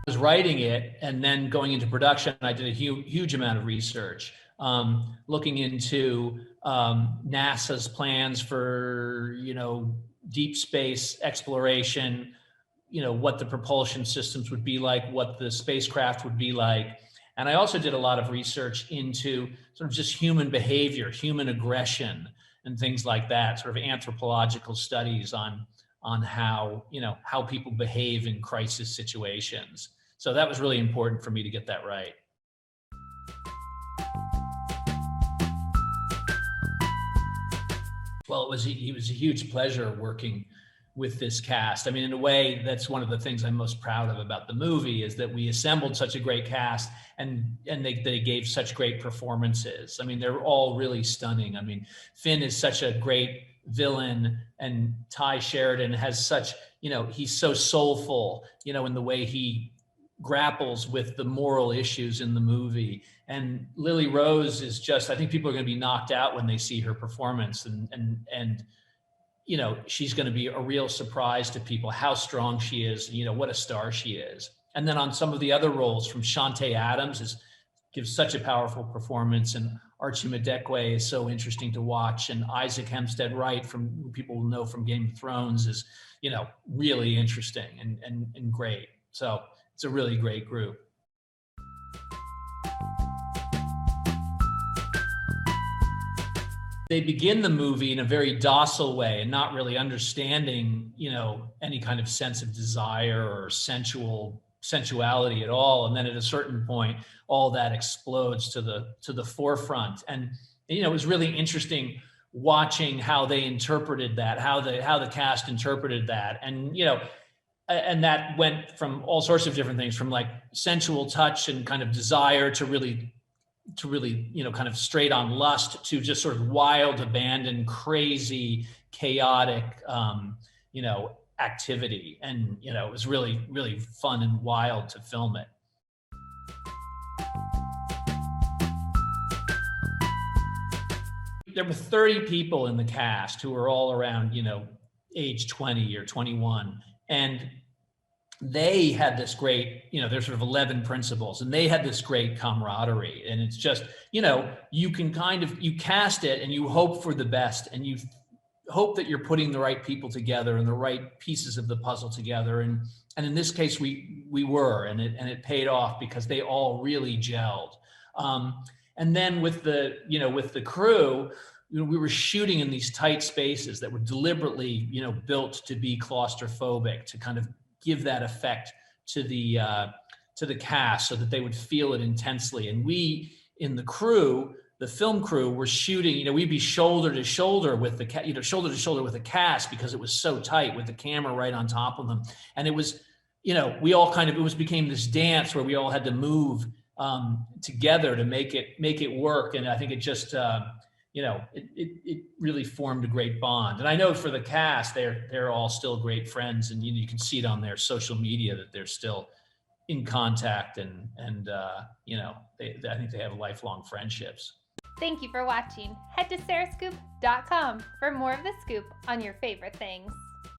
was writing it and then going into production, I did a huge amount of research, looking into NASA's plans for, deep space exploration, what the propulsion systems would be like, what the spacecraft would be like. And I also did a lot of research into sort of just human behavior, human aggression, and things like that, sort of anthropological studies on how, how people behave in crisis situations. So that was really important for me to get that right. Well, it was a huge pleasure working with this cast. I mean, in a way, that's one of the things I'm most proud of about the movie, is that we assembled such a great cast, and they gave such great performances. I mean, they're all really stunning. I mean, Finn is such a great villain, and Ty Sheridan has such, he's so soulful, in the way he grapples with the moral issues in the movie. And Lily Rose is just, I think people are going to be knocked out when they see her performance, and she's going to be a real surprise to people, how strong she is, what a star she is. And then on some of the other roles, from Shantae Adams gives such a powerful performance, and Archie Madekwe is so interesting to watch, and Isaac Hempstead Wright, from who people will know from Game of Thrones, is, really interesting and great. So it's a really great group. They begin the movie in a very docile way and not really understanding, any kind of sense of desire or sensuality at all. And then at a certain point, all that explodes to the forefront. And, it was really interesting watching how they interpreted that, how the cast interpreted that. And, and that went from all sorts of different things, from like sensual touch and kind of desire to really, kind of straight on lust, to just sort of wild, abandon, crazy, chaotic, activity. And, it was really, really fun and wild to film it. There were 30 people in the cast who were all around, age 20 or 21. And they had this great, there's sort of 11 principals, and they had this great camaraderie. And it's just, you can you cast it and you hope for the best, and you hope that you're putting the right people together and the right pieces of the puzzle together. And in this case, we were, and it paid off, because they all really gelled. And then with the crew, we were shooting in these tight spaces that were deliberately, built to be claustrophobic, to kind of give that effect to the cast, so that they would feel it intensely. And we, in the crew, the film crew, were shooting, we'd be shoulder to shoulder with the shoulder to shoulder with the cast, because it was so tight, with the camera right on top of them. And it was, we all became this dance where we all had to move together to make it work. And I think it just, it really formed a great bond. And I know for the cast, they're all still great friends, and you can see it on their social media that they're still in contact, and I think they have lifelong friendships. Thank you for watching. Head to sarahscoop.com for more of the scoop on your favorite things.